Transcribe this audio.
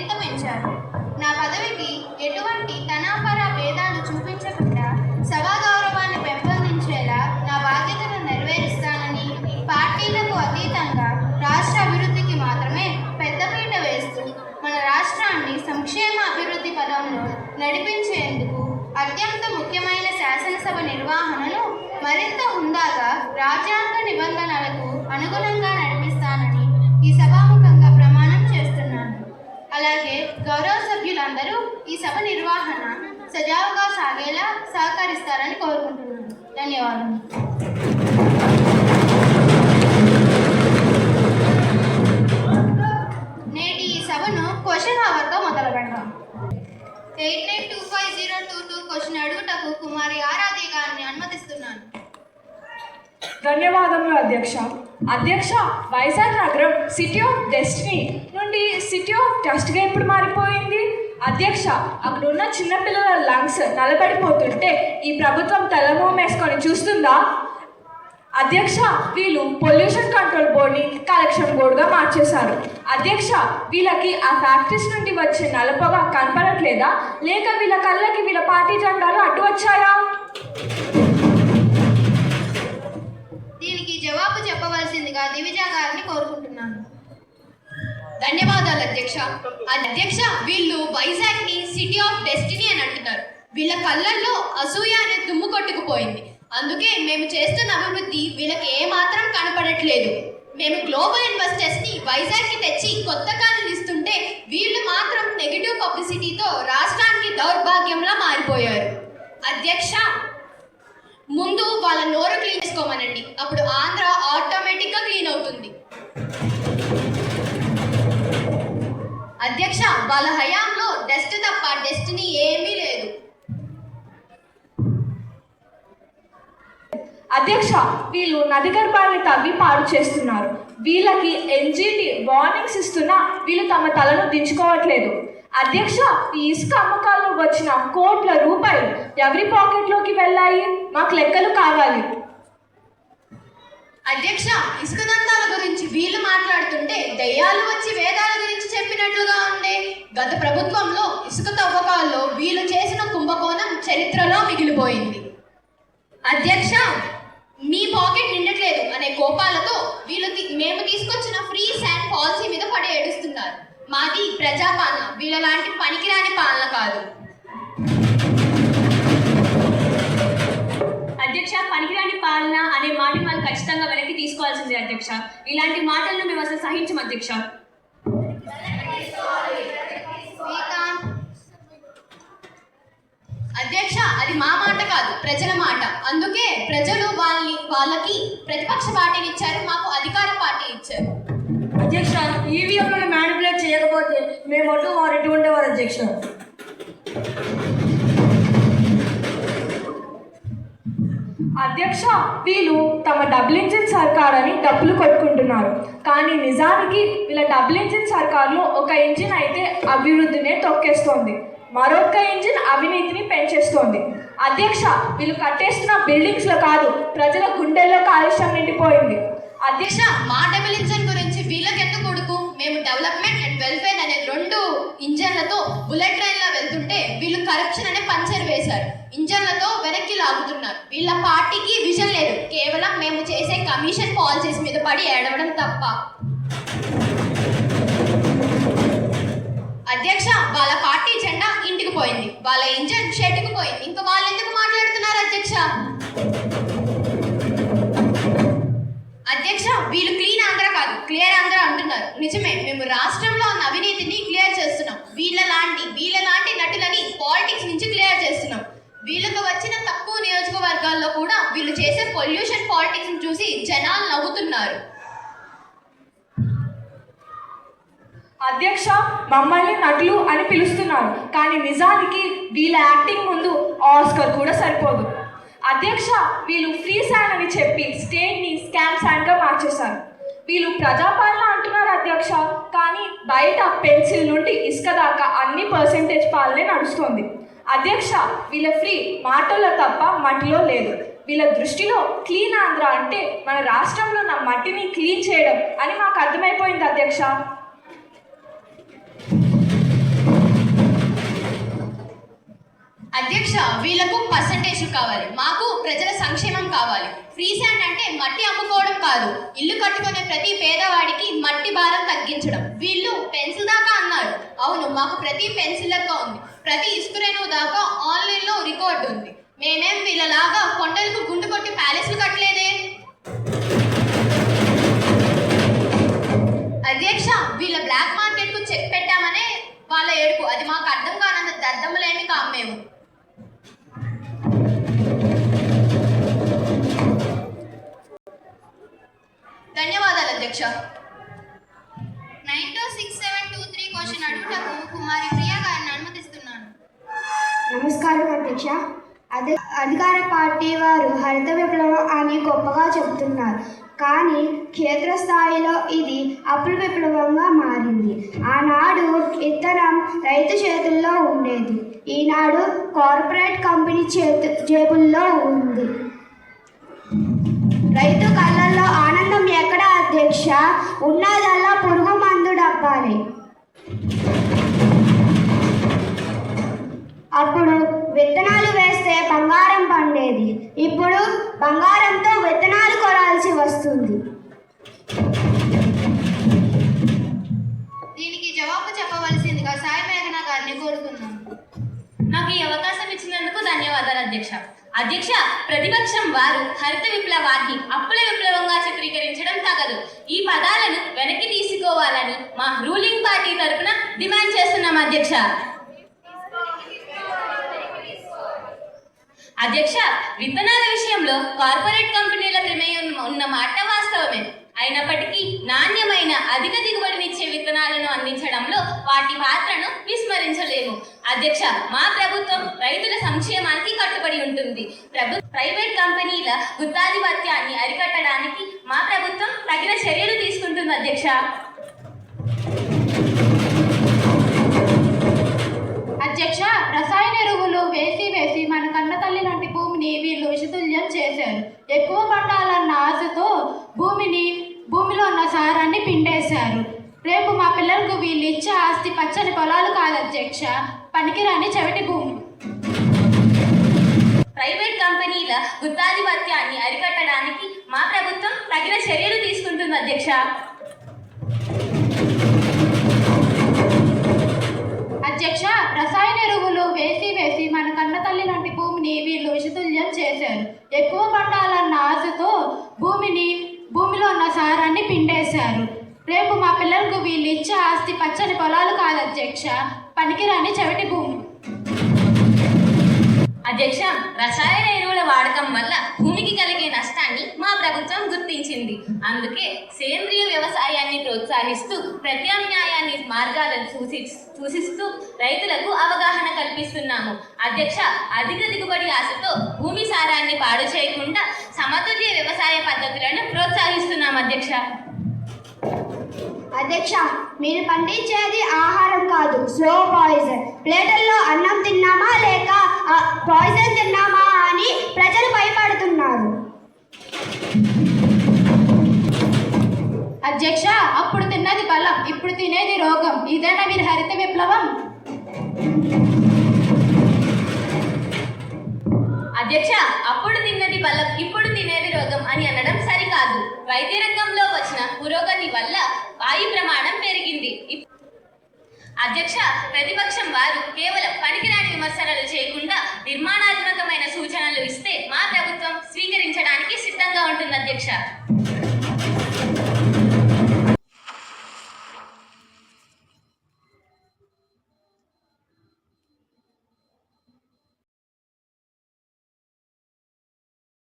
పరిమితమించారు. నా పదవికి ఎటువంటి తనాపర భేదాలు చూపించకుండా సభా గౌరవాన్ని పెంపొందించేలా నా బాధ్యతను నెరవేరుస్తానని, పార్టీలకు అతీతంగా రాష్ట్ర అభివృద్ధికి మాత్రమే పెద్దపీట వేస్తూ మన రాష్ట్రాన్ని సంక్షేమ అభివృద్ధి పదంలో నడిపించేందుకు అత్యంత ముఖ్యమైన శాసనసభ నిర్వహణను మరింత హుందాగా రాజ్యాంగ నిబంధనలకు అనుగుణంగా నడిపిస్తానని ఈ సభాముఖంగా ప్రమాణం చేస్తున్నాను. అలాగే గౌరవ సభ్యులందరూ ఈ సభ నిర్వహణ సజావుగా సాగేలా సహకరిస్తారని కోరుకుంటున్నాను. ధన్యవాదాలు. నేటి ఈ సభను క్వశ్చన్ అవర్తో మొదలు పెడదాం. 89250222 క్వశ్చన్ అడుగుటకు కుమారి ఆరాధ్య గారిని అనుమతిస్తున్నాను. ధన్యవాదములు అధ్యక్ష. అధ్యక్ష, వైజాగ్ నగరం సిటీ ఆఫ్ డెస్టినీ నుండి సిటీ ఆఫ్ డస్ట్గా ఎప్పుడు మారిపోయింది? అధ్యక్ష, అక్కడ ఉన్న చిన్నపిల్లల లంగ్స్ నలబడిపోతుంటే ఈ ప్రభుత్వం తెల్లమోహం వేసుకొని చూస్తుందా? అధ్యక్ష, వీళ్ళు పొల్యూషన్ కంట్రోల్ బోర్డుని కలెక్షన్ బోర్డుగా మార్చేశారు. అధ్యక్ష, వీళ్ళకి ఆ ఫ్యాక్టరీస్ నుండి వచ్చే నలపొగ కనపడట్లేదా, లేక వీళ్ళ కళ్ళకి వీళ్ళ పార్టీ జెండాలు అడ్డు వచ్చాయా? దీనికి జవాబు చెప్పవలసిందిగా దివిజ గారిని కోరుకుంటున్నాను. ధన్యవాదాలు అధ్యక్ష. అధ్యక్ష, వీళ్ళు వైజాగ్ ని సిటీ ఆఫ్ డెస్టినీ అని అంటున్నారు. వీళ్ళ కళ్ళల్లో అసూయ అనే దుమ్ము కొట్టుకుపోయింది. అందుకే మేము చేస్తున్న అభివృద్ధి వీళ్ళకి ఏమాత్రం కనపడట్లేదు. మేము గ్లోబల్ ఇన్వెస్టర్స్ ని వైజాగ్ కి తెచ్చి కొత్త కాలను ఇస్తుంటే వీళ్ళు మాత్రం నెగిటివ్ పబ్లిసిటీతో రాష్ట్రానికి దౌర్భాగ్యంలా మారిపోయారు. అధ్యక్ష, ముందు వాళ్ళ నోరు క్లీన్ చేసుకోమనండి, అప్పుడు ఆంధ్ర ఆటోమేటిక్ గా క్లీన్ అవుతుంది. అధ్యక్ష, వాళ్ళ హయాంలో డస్ట్ తప్ప డెస్టినీ ఏమీ లేదు. అధ్యక్ష, వీళ్ళు నది గర్భాన్ని తవ్వి పాడు చేస్తున్నారు. వీళ్ళకి ఎన్జిటి వార్నింగ్స్ ఇస్తున్నా వీళ్ళు తమ తలను దించుకోవట్లేదు. అధ్యక్ష, ఈ ఇసుక అమ్మకాల్లో వచ్చిన కోట్ల రూపాయలు ఎవరి పాకెట్లోకి వెళ్ళాయి? మాకు లెక్కలు కావాలి. అధ్యక్ష, ఇసుక దందాల గురించి వీళ్ళు మాట్లాడుతుంటే దయ్యాలు వచ్చి వేదాల గురించి చెప్పినట్లుగా ఉండే. గత ప్రభుత్వంలో ఇసుక తవ్వకాల్లో వీళ్ళు చేసిన కుంభకోణం చరిత్రలో మిగిలిపోయింది. అధ్యక్ష, మీ పాకెట్ నిండట్లేదు అనే కోపాలతో వీళ్ళు మేము తీసుకొచ్చిన ఫ్రీ శాండ్ పాలసీ మీద పడి ఏడుస్తున్నారు. మాది ప్రజాపాలన, వీళ్ళలాంటి పనికిరాని పాలన కాదు. అధ్యక్ష, పనికిరాని పాలన అనే మాటను వాళ్ళు ఖచ్చితంగా వెనక్కి తీసుకోవాల్సిందే అధ్యక్ష. ఇలాంటి మాటలను మేము అసలు సహించం అధ్యక్ష. అధ్యక్ష, అది మా మాట కాదు, ప్రజల మాట. అందుకే ప్రజలు వాళ్ళకి ప్రతిపక్ష పార్టీని ఇచ్చారు, మాకు అధికార పార్టీ ఇచ్చారు. అధ్యక్ష, ఈవీఎంలను మ్యానిపులేట్ చేయకపోతే మేము అటు వారు ఇటు ఉండేవారు అధ్యక్ష. అధ్యక్ష, వీళ్ళు తమ డబుల్ ఇంజిన్ సర్కార్ అని డబ్బులు కొట్టుకుంటున్నారు. కానీ నిజానికి వీళ్ళ డబుల్ ఇంజిన్ సర్కార్లో ఒక ఇంజిన్ అయితే అభివృద్ధినే తొక్కేస్తోంది, మరొక ఇంజిన్ అవినీతిని పెంచేస్తోంది. అధ్యక్ష, వీళ్ళు కట్టేస్తున్న బిల్డింగ్స్లో కాదు, ప్రజల గుండెల్లో కాలుష్యం నిండిపోయింది. అధ్యక్ష, మా డబుల్ ఇంజన్ గురించి వీళ్ళకెందుకు కొడుకు? మేము డెవలప్మెంట్ అండ్ వెల్ఫేర్ అనే 2 ఇంజన్లతో బుల్లెట్ ట్రైన్లో వెళ్తుంటే వీళ్ళు కరప్షన్ అనే పంచర్ వేశారు. ఇంజన్లతో వెనక్కి లాగుతున్నారు. వీళ్ళ పార్టీకి విజన్ లేదు, కేవలం మేము చేసే కమిషన్ పాలసీస్ మీద పడి ఏడవడం తప్ప. అధ్యక్ష, వాళ్ళ పార్టీ జెండా ఇంటికి పోయింది, వాళ్ళ ఇంజన్ షెడ్కి పోయింది. ఇంకా వాళ్ళు ఎందుకు మాట్లాడుతున్నారు అధ్యక్ష? అధ్యక్ష, వీళ్ళు క్లీన్ ఆంధ్ర కాదు, క్లియర్ ఆంధ్ర అంటున్నారు. నిజమే, మేము రాష్ట్రంలో ఉన్న అవినీతిని క్లియర్ చేస్తున్నాం. వీళ్ళలాంటి నటులని పాలిటిక్స్ నుంచి క్లియర్ చేస్తున్నాం. వీళ్ళకు వచ్చిన తక్కువ నియోజకవర్గాల్లో కూడా వీళ్ళు చేసే పొల్యూషన్ పాలిటిక్స్ చూసి జనాలు నవ్వుతున్నారు. అధ్యక్ష, మమ్మల్ని నటులు అని పిలుస్తున్నారు, కానీ నిజానికి వీళ్ళ యాక్టింగ్ ముందు ఆస్కర్ కూడా సరిపోదు. అధ్యక్ష, వీళ్ళు ఫ్రీ శాండ్ అని చెప్పి స్టేట్ని స్కామ్ శాండ్గా మార్చేశారు. వీళ్ళు ప్రజాపాలన అంటున్నారు అధ్యక్ష, కానీ బయట పెన్సిల్ నుండి ఇసుక దాకా అన్ని పర్సెంటేజ్ పాలనే నడుస్తుంది. అధ్యక్ష, వీళ్ళ ఫ్రీ మాటల్లో తప్ప మట్టిలో లేదు. వీళ్ళ దృష్టిలో క్లీన్ ఆంధ్ర అంటే మన రాష్ట్రంలో ఉన్న మట్టిని క్లీన్ చేయడం అని మాకు అర్థమైపోయింది అధ్యక్ష. అధ్యక్ష, వీళ్ళకు పర్సంటేజ్ కావాలి, మాకు ప్రజల సంక్షేమం కావాలి. ఫ్రీ శాండ్ అంటే మట్టి అమ్ముకోవడం కాదు, ఇల్లు కట్టుకునే ప్రతి పేదవాడికి మట్టి భారం తగ్గించడం. వీళ్ళు పెన్సిల్ దాకా అన్నారు. అవును, మాకు ప్రతి పెన్సిల్ లెక్క ఉంది, ప్రతి ఇస్కురేణువు దాకా ఆన్లైన్లో రికార్డు ఉంది. మేమేం వీళ్ళలాగా కొండలకు గుండు కొట్టి ప్యాలెస్లు కట్టలేదే. అధ్యక్ష, వీళ్ళ బ్లాక్ మార్కెట్ కు చెక్ పెట్టామనే వాళ్ళ ఏడుపు. అది మాకు అర్థం కానంత దద్దమ్మలేమి కాము మేము. ధన్యవాదాలు అధ్యక్ష. 926723 క్వశ్చన్ అడుగుటకు కుమారి ప్రియా గారిని అనుమతిస్తున్నాను. నమస్కారం అధ్యక్ష. అధికార పార్టీ వారు హరిత విప్లవం అని గొప్పగా చెబుతున్నారు, కానీ క్షేత్రస్థాయిలో ఇది అప్పుల విప్లవంగా మారింది. ఆనాడు ఇత్తనం రైతు చేతుల్లో ఉండేది, ఈనాడు కార్పొరేట్ కంపెనీ జేబుల్లో ఉంది. రైతు కళ్ళల్లో ఆనందం ఎక్కడ అధ్యక్ష? ఉన్నదల్లా పురుగు మందు డబ్బాలే. అప్పుడు విత్తనాలు వేస్తే బంగారం పండేది, ఇప్పుడు బంగారంతో విత్తనాలు కొనాల్సి వస్తుంది. దీనికి జవాబు చెప్పవలసిందిగా సాయి మేఘన గారిని కోరుతున్నాను. నాకు ఈ అవకాశం ఇచ్చినందుకు ధన్యవాదాలు అధ్యక్ష. అధ్యక్ష, ప్రతిపక్షం వారు హరిత విప్లవాన్ని అప్పుల విప్లవంగా చిత్రీకరించడం తగదు. ఈ పదాలను వెనక్కి తీసుకోవాలని మా రూలింగ్ పార్టీ తరఫున డిమాండ్ చేస్తున్నాం అధ్యక్ష. అధ్యక్ష, విత్తనాల విషయంలో కార్పొరేట్ కంపెనీల ప్రమేయం ఉన్న మాట వాస్తవమే. అయినప్పటికీ నాణ్యమైన అధిక దిగుబడినిచ్చే విత్తనాలను అందించడంలో వాటి పాత్రను విస్మరించలేము. అధ్యక్ష, మా ప్రభుత్వం రైతుల సంక్షేమానికి కట్టుబడి ఉంటుంది. ప్రైవేట్ కంపెనీల గుత్తాధిపత్యాన్ని అరికట్టడానికి మా ప్రభుత్వం తగిన చర్యలు తీసుకుంటుంది అధ్యక్ష. అధ్యక్ష, రసాయన ఎరువులు వేసి మన కన్న తల్లి లాంటి భూమిని వీళ్ళు విషతుల్యం చేశారు. ఎక్కువ పండాలన్న ఆశతో భూమిలో ఉన్న సారాన్ని పిండేశారు. రేపు మా పిల్లలకు వీళ్ళు ఇచ్చే ఆస్తి పచ్చని పొలాలు కాదు అధ్యక్ష, పనికిరాని చెవిటి భూమి. ప్రైవేట్ కంపెనీల గుత్తాధిపత్యాన్ని అరికట్టడానికి మా ప్రభుత్వం తగిన చర్యలు తీసుకుంటుంది అధ్యక్ష. అధ్యక్ష, రసాయన ఎరువులు వేసి మన కన్న తల్లి లాంటి భూమిని వీళ్ళు విషతుల్యం చేశారు. ఎక్కువ పండాలన్న ఆశతో భూమిలో ఉన్న సారాన్ని పిండేశారు. రేపు మా పిల్లలకు వీళ్ళు ఇచ్చే ఆస్తి పచ్చని పొలాలు కాదు అధ్యక్ష, పనికిరాని చెవిటి భూమి. అధ్యక్ష, రసాయన ఎరువుల వాడకం వల్ల భూమికి కలిగే నష్టాన్ని మా ప్రభుత్వం గుర్తించింది. అందుకే సేంద్రియ వ్యవసాయాన్ని ప్రోత్సహిస్తూ ప్రత్యామ్నాయాన్ని మార్గాలను సూచిస్తూ రైతులకు అవగాహన కల్పిస్తున్నాము. అధ్యక్ష, అధిక దిగుబడి ఆశతో భూమి సారాన్ని పాడు చేయకుండా సమతుల్య వ్యవసాయ పద్ధతులను ప్రోత్సహిస్తున్నాం అధ్యక్ష. అధ్యక్ష, మీరు పండించేది ఆహారం కాదు, స్లో పాయిజన్. ప్లేటల్లో అన్నం తిన్నామా లేక పాయిజన్ తిన్నామా అని ప్రజలు భయపడుతున్నారు. అధ్యక్ష, అప్పుడు తిన్నది బలం, ఇప్పుడు తినేది రోగం. ఇదేనా మీరు హరిత విప్లవం? అధ్యక్ష, అప్పుడు తిన్నది బలం, ఇప్పుడు తినేది రోగం అని అనడం సరికాదు. వైద్య రంగంలో వచ్చిన పురోగతి వల్ల వాయు ప్రమాణం పెరిగింది. అధ్యక్ష, ప్రతిపక్షం వారు కేవలం పనికిరాని విమర్శలు చేయకుండా నిర్మాణాత్మకమైన సూచనలు ఇస్తే మా ప్రభుత్వం స్వీకరించడానికి సిద్ధంగా ఉంటుంది అధ్యక్ష.